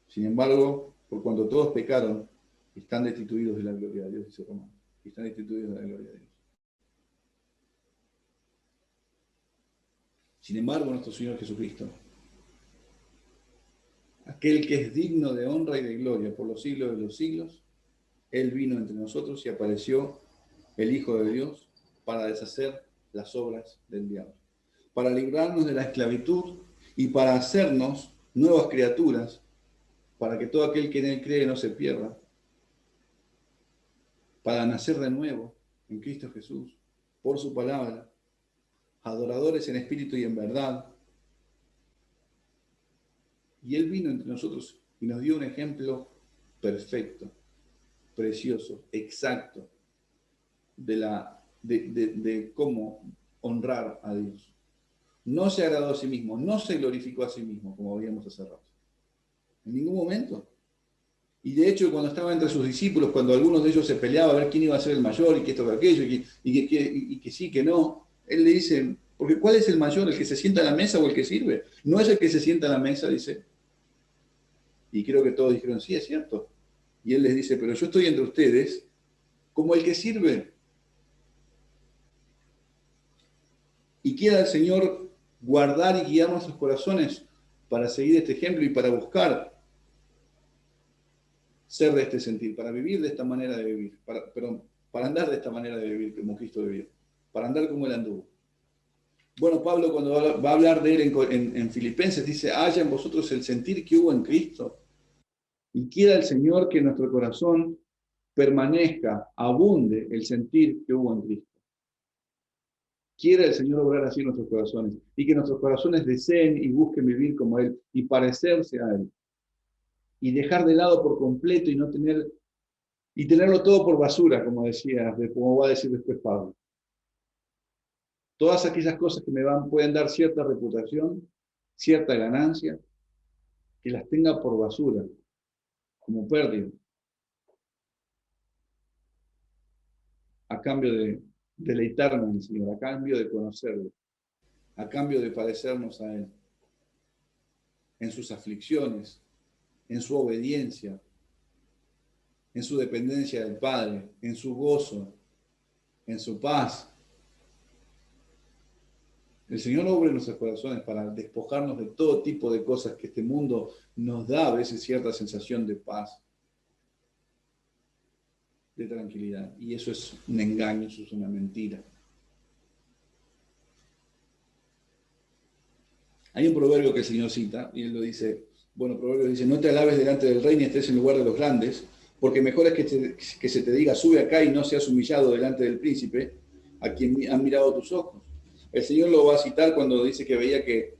Sin embargo, por cuanto todos pecaron, están destituidos de la gloria de Dios, dice Romano. Están destituidos de la gloria de Dios. Sin embargo, nuestro Señor Jesucristo, aquel que es digno de honra y de gloria por los siglos de los siglos, Él vino entre nosotros y apareció el Hijo de Dios para deshacer las obras del diablo, para librarnos de la esclavitud y para hacernos nuevas criaturas, para que todo aquel que en Él cree no se pierda, para nacer de nuevo en Cristo Jesús, por su palabra, adoradores en espíritu y en verdad. Y Él vino entre nosotros y nos dio un ejemplo perfecto, precioso, exacto, de cómo honrar a Dios. No se agradó a sí mismo, no se glorificó a sí mismo, como habíamos hace rato. En ningún momento. Y de hecho, cuando estaba entre sus discípulos, cuando algunos de ellos se peleaban a ver quién iba a ser el mayor y que esto que aquello, y que sí, que no, él le dice, porque ¿cuál es el mayor? ¿El que se sienta a la mesa o el que sirve? No es el que se sienta a la mesa, dice. Y creo que todos dijeron, sí, es cierto. Y él les dice, pero yo estoy entre ustedes como el que sirve. Y quiera el Señor guardar y guiar nuestros corazones para seguir este ejemplo y para buscar ser de este sentir, para vivir de esta manera de vivir, para andar de esta manera de vivir como Cristo vivió, para andar como Él anduvo. Bueno, Pablo cuando va a hablar de Él en Filipenses dice, haya en vosotros el sentir que hubo en Cristo. Y quiera el Señor que en nuestro corazón permanezca, abunde el sentir que hubo en Cristo. Quiera el Señor obrar así en nuestros corazones y que nuestros corazones deseen y busquen vivir como Él y parecerse a Él y dejar de lado por completo y no tener y tenerlo todo por basura, como decía, como va a decir después Pablo. Todas aquellas cosas que pueden dar cierta reputación, cierta ganancia, que las tenga por basura, como pérdida, a cambio de deleitarnos en el Señor, a cambio de conocerlo, a cambio de parecernos a Él, en sus aflicciones, en su obediencia, en su dependencia del Padre, en su gozo, en su paz. El Señor obra en nuestros corazones para despojarnos de todo tipo de cosas que este mundo nos da a veces cierta sensación de paz, de tranquilidad. Y eso es un engaño, eso es una mentira. Hay un proverbio que el Señor cita, y él lo dice, bueno, proverbio dice, no te alabes delante del rey ni estés en lugar de los grandes, porque mejor es que se te diga, sube acá y no seas humillado delante del príncipe, a quien han mirado tus ojos. El Señor lo va a citar cuando dice que veía que,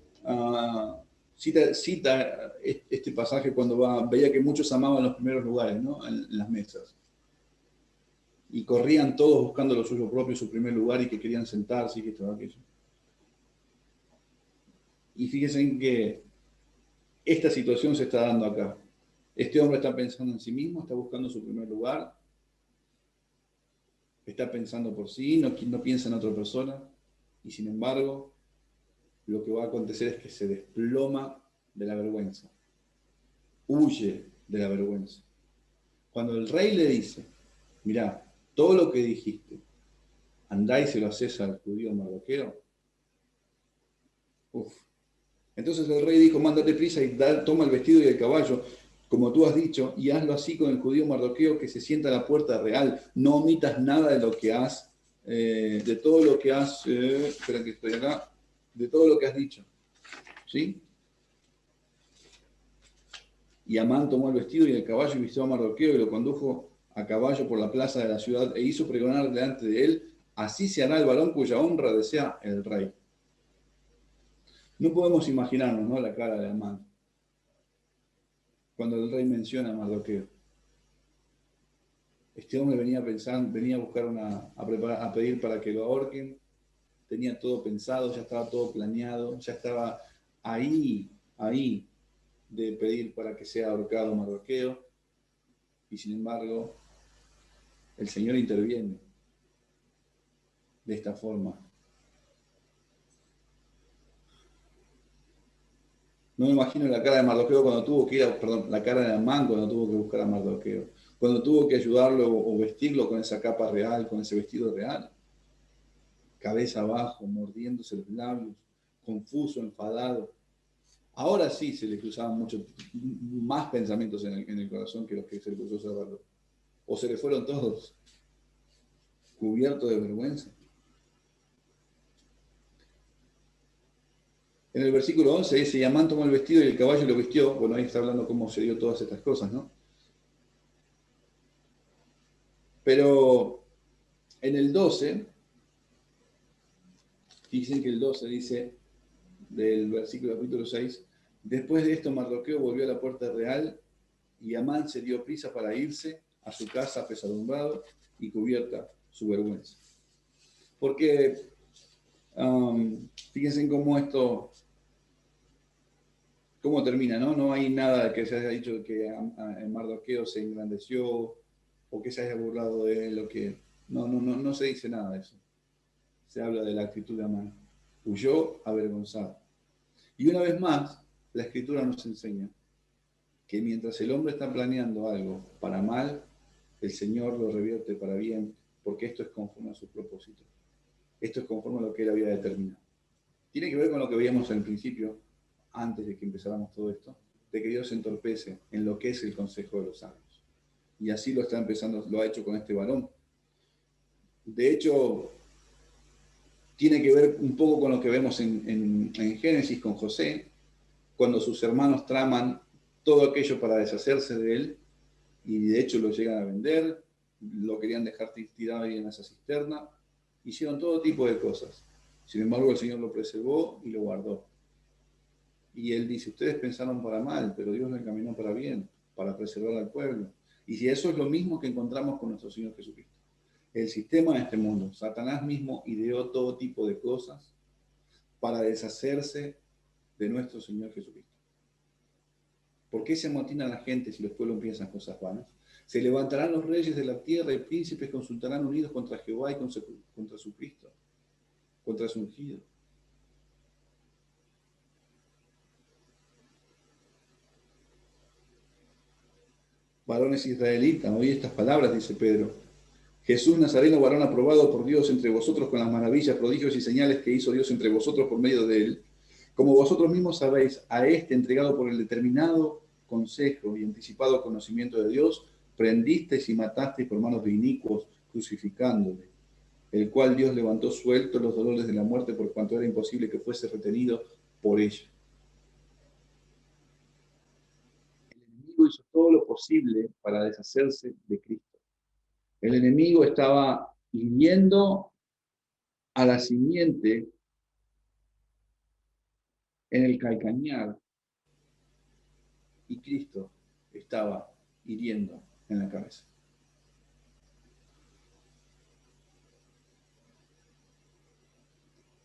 cita este pasaje cuando veía que muchos amaban los primeros lugares, ¿no? En las mesas. Y corrían todos buscando lo suyo propio, su primer lugar, y que querían sentarse y que todo aquello. Y fíjense que esta situación se está dando acá. Este hombre está pensando en sí mismo, está buscando su primer lugar, está pensando por sí, no piensa en otra persona, y sin embargo, lo que va a acontecer es que se desploma de la vergüenza, huye de la vergüenza. Cuando el rey le dice, mirá, todo lo que dijiste, andá y se lo haces al judío Mardoqueo, uf. Entonces el rey dijo, mándate prisa y toma el vestido y el caballo, como tú has dicho, y hazlo así con el judío Mardoqueo que se sienta a la puerta real. No omitas nada de lo que has, de todo lo que has, espera que estoy acá, de todo lo que has dicho. ¿Sí? Y Amán tomó el vestido y el caballo y vistió a Mardoqueo y lo condujo a caballo por la plaza de la ciudad e hizo pregonar delante de él, así se hará el varón cuya honra desea el rey. No podemos imaginarnos, ¿no?, la cara de Amán cuando el rey menciona a Mardoqueo. Este hombre venía a buscar a pedir para que lo ahorquen, tenía todo pensado, ya estaba todo planeado, ya estaba ahí de pedir para que sea ahorcado Mardoqueo, y sin embargo, el Señor interviene de esta forma. No me imagino la cara de Mardoqueo cuando tuvo que ir la cara de Amán cuando tuvo que buscar a Mardoqueo, cuando tuvo que ayudarlo o vestirlo con esa capa real, con ese vestido real. Cabeza abajo, mordiéndose los labios, confuso, enfadado. Ahora sí se le cruzaban mucho más pensamientos en el corazón que los que se le cruzó Cerrado. O se le fueron todos, cubiertos de vergüenza. En el versículo 11 dice, y Amán tomó el vestido y el caballo lo vistió. Bueno, ahí está hablando cómo se dio todas estas cosas, ¿no? Pero en el 12, dicen que el 12 dice, del versículo capítulo 6, después de esto Mardoqueo volvió a la puerta real y Amán se dio prisa para irse a su casa apesadumbrado y cubierta su vergüenza. Porque fíjense cómo esto ¿Cómo termina? No hay nada que se haya dicho que Mardoqueo se engrandeció o que se haya burlado de él o que... No se dice nada de eso. Se habla de la actitud de Amán. Huyó avergonzado. Y una vez más, la Escritura nos enseña que mientras el hombre está planeando algo para mal, el Señor lo revierte para bien, porque esto es conforme a sus propósitos. Esto es conforme a lo que él había determinado. Tiene que ver con lo que veíamos al principio, antes de que empezáramos todo esto, de que Dios se entorpece en lo que es el consejo de los sabios. Y así lo está empezando, lo ha hecho con este varón. De hecho, tiene que ver un poco con lo que vemos en Génesis con José, cuando sus hermanos traman todo aquello para deshacerse de él, y de hecho lo llegan a vender, lo querían dejar tirado ahí en esa cisterna, hicieron todo tipo de cosas. Sin embargo, el Señor lo preservó y lo guardó. Y él dice, ustedes pensaron para mal, pero Dios lo encaminó para bien, para preservar al pueblo. Y si eso es lo mismo que encontramos con nuestro Señor Jesucristo. El sistema de este mundo, Satanás mismo ideó todo tipo de cosas para deshacerse de nuestro Señor Jesucristo. ¿Por qué se amotina la gente si los pueblos piensan cosas vanas? Se levantarán los reyes de la tierra y príncipes consultarán unidos contra Jehová y contra su Cristo, contra su ungido. Varones israelitas, oí estas palabras, dice Pedro. Jesús Nazareno, varón aprobado por Dios entre vosotros con las maravillas, prodigios y señales que hizo Dios entre vosotros por medio de él. Como vosotros mismos sabéis, a este entregado por el determinado consejo y anticipado conocimiento de Dios, prendisteis y matasteis por manos de inicuos, crucificándole, el cual Dios levantó suelto los dolores de la muerte por cuanto era imposible que fuese retenido por ella. El enemigo hizo todo lo posible para deshacerse de Cristo. El enemigo estaba hiriendo a la simiente en el calcañar y Cristo estaba hiriendo en la cabeza.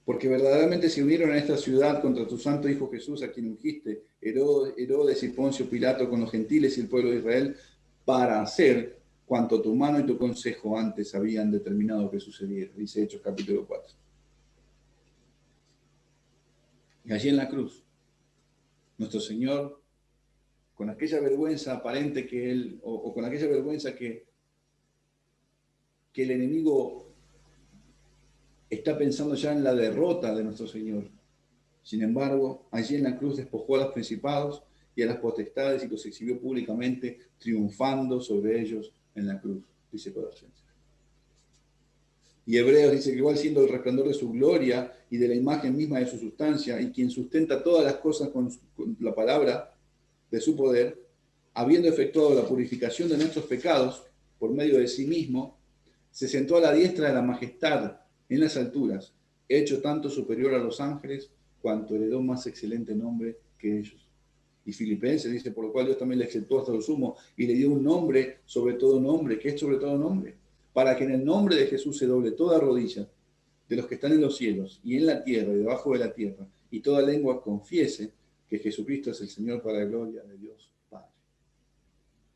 Porque verdaderamente se unieron a esta ciudad contra tu santo Hijo Jesús, a quien ungiste, Herodes y Poncio Pilato con los gentiles y el pueblo de Israel, para hacer cuanto tu mano y tu consejo antes habían determinado que sucediera. Dice Hechos capítulo 4. Y allí en la cruz, nuestro Señor, con aquella vergüenza aparente que él, o con aquella vergüenza que el enemigo está pensando ya en la derrota de nuestro Señor. Sin embargo, allí en la cruz despojó a los principados y a las potestades y los exhibió públicamente, triunfando sobre ellos en la cruz, dice Colosenses. Y Hebreos dice que igual siendo el resplandor de su gloria y de la imagen misma de su sustancia, y quien sustenta todas las cosas con la palabra de su poder, habiendo efectuado la purificación de nuestros pecados por medio de sí mismo, se sentó a la diestra de la majestad en las alturas, hecho tanto superior a los ángeles, cuanto heredó más excelente nombre que ellos. Y Filipenses dice, por lo cual Dios también le exaltó hasta lo sumo y le dio un nombre sobre todo nombre, que es sobre todo nombre, para que en el nombre de Jesús se doble toda rodilla de los que están en los cielos y en la tierra y debajo de la tierra, y toda lengua confiese que Jesucristo es el Señor para la gloria de Dios Padre.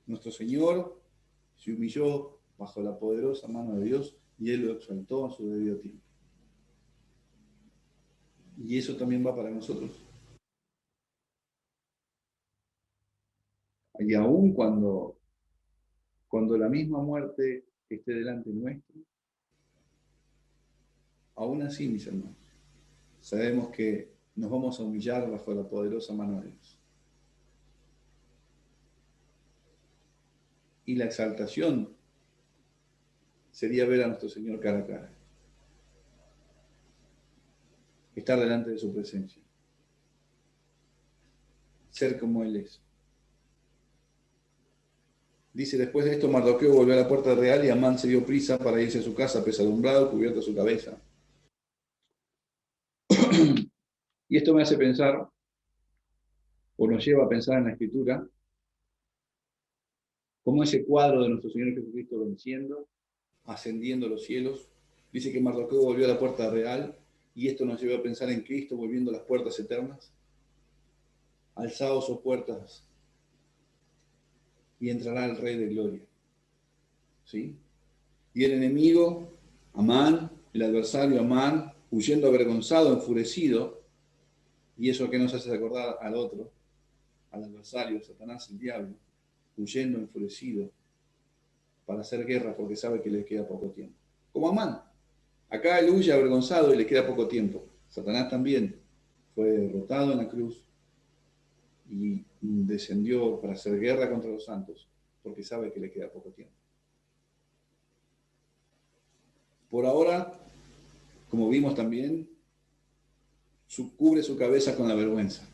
Nuestro Señor se humilló bajo la poderosa mano de Dios y Él lo exaltó a su debido tiempo. Y eso también va para nosotros. Y aún cuando la misma muerte esté delante nuestro, aún así, mis hermanos, sabemos que nos vamos a humillar bajo la poderosa mano de Dios. Y la exaltación sería ver a nuestro Señor cara a cara. Estar delante de su presencia. Ser como Él es. Dice, después de esto Mardoqueo volvió a la puerta real y Amán se dio prisa para irse a su casa, apesadumbrado, cubierto su cabeza. Y esto me hace pensar, o nos lleva a pensar en la Escritura, como ese cuadro de nuestro Señor Jesucristo venciendo, ascendiendo a los cielos. Dice que Mardoqueo volvió a la puerta real y esto nos lleva a pensar en Cristo volviendo a las puertas eternas. alzaos sus puertas y entrará el Rey de Gloria. ¿Sí? Y el enemigo, Amán, el adversario Amán, huyendo avergonzado, enfurecido, y eso que nos hace acordar al otro, al adversario, Satanás, el diablo, huyendo enfurecido para hacer guerra porque sabe que le queda poco tiempo. Como Amán. Acá él huye avergonzado y le queda poco tiempo. Satanás también fue derrotado en la cruz y descendió para hacer guerra contra los santos porque sabe que le queda poco tiempo. Por ahora, como vimos también, cubre su cabeza con la vergüenza.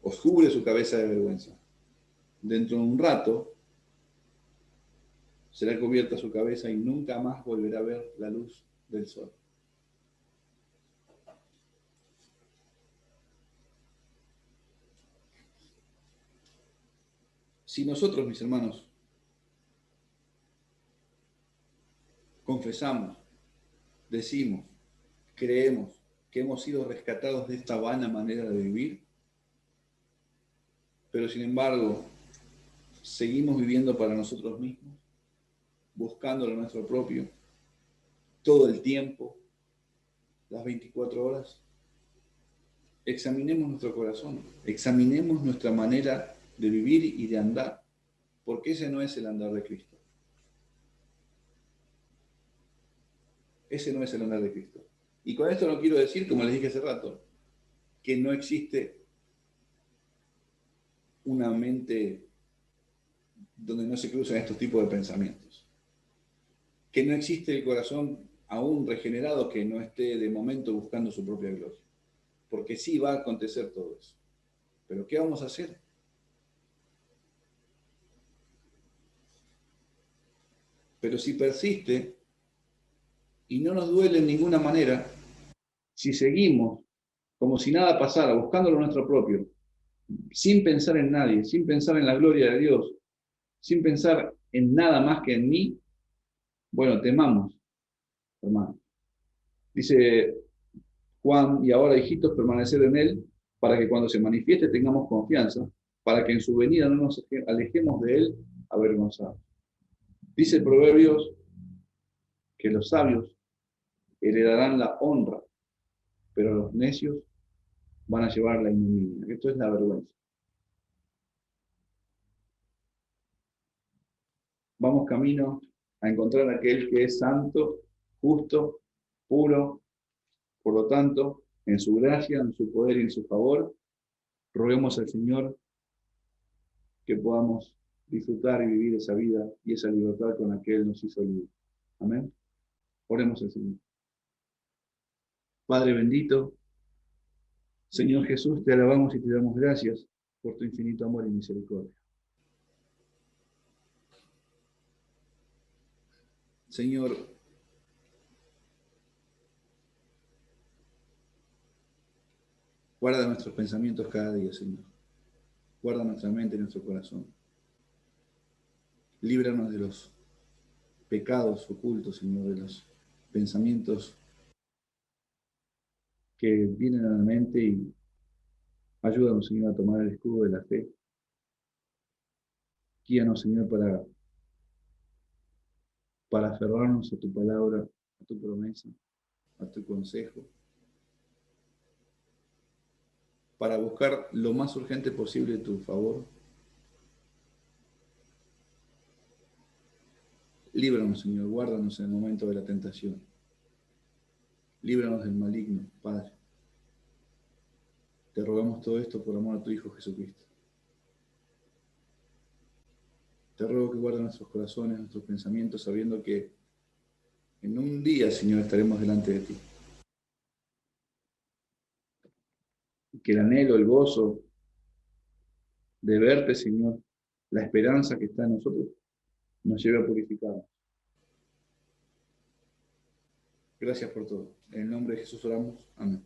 Os cubre su cabeza de vergüenza. Dentro de un rato será cubierta su cabeza y nunca más volverá a ver la luz del sol. Si nosotros, mis hermanos, confesamos, decimos, creemos que hemos sido rescatados de esta vana manera de vivir, pero sin embargo seguimos viviendo para nosotros mismos, buscando lo nuestro propio, todo el tiempo, las 24 horas, examinemos nuestro corazón, examinemos nuestra manera de vivir y de andar, porque ese no es el andar de Cristo. Ese no es el andar de Cristo. Y con esto no quiero decir, como les dije hace rato, que no existe una mente donde no se cruzan estos tipos de pensamientos. Que no existe el corazón aún regenerado que no esté de momento buscando su propia gloria. Porque sí va a acontecer todo eso. Pero ¿qué vamos a hacer? Pero si persiste y no nos duele en ninguna manera, si seguimos como si nada pasara, buscando lo nuestro propio, sin pensar en nadie, sin pensar en la gloria de Dios, sin pensar en nada más que en mí, bueno, temamos, hermano. Dice Juan, y ahora, hijitos, permanecer en él, para que cuando se manifieste tengamos confianza, para que en su venida no nos alejemos de él avergonzados. Dice Proverbios que los sabios heredarán la honra, pero los necios van a llevar la ignominia. Esto es la vergüenza. Vamos camino a encontrar a aquel que es santo, justo, puro. Por lo tanto, en su gracia, en su poder y en su favor, roguemos al Señor que podamos disfrutar y vivir esa vida y esa libertad con la que Él nos hizo libre. Amén. Oremos al Señor. Padre bendito, Señor Jesús, te alabamos y te damos gracias por tu infinito amor y misericordia. Señor, guarda nuestros pensamientos cada día, Señor. Guarda nuestra mente y nuestro corazón. Líbranos de los pecados ocultos, Señor, de los pensamientos que vienen a la mente y ayúdanos, Señor, a tomar el escudo de la fe. Guíanos, Señor, para aferrarnos a tu palabra, a tu promesa, a tu consejo, para buscar lo más urgente posible tu favor. Líbranos, Señor, guárdanos en el momento de la tentación. Líbranos del maligno, Padre. Te rogamos todo esto por amor a tu Hijo Jesucristo. Te ruego que guardes nuestros corazones, nuestros pensamientos, sabiendo que en un día, Señor, estaremos delante de ti. Y que el anhelo, el gozo de verte, Señor, la esperanza que está en nosotros, nos lleve a purificarnos. Gracias por todo. En el nombre de Jesús oramos. Amén.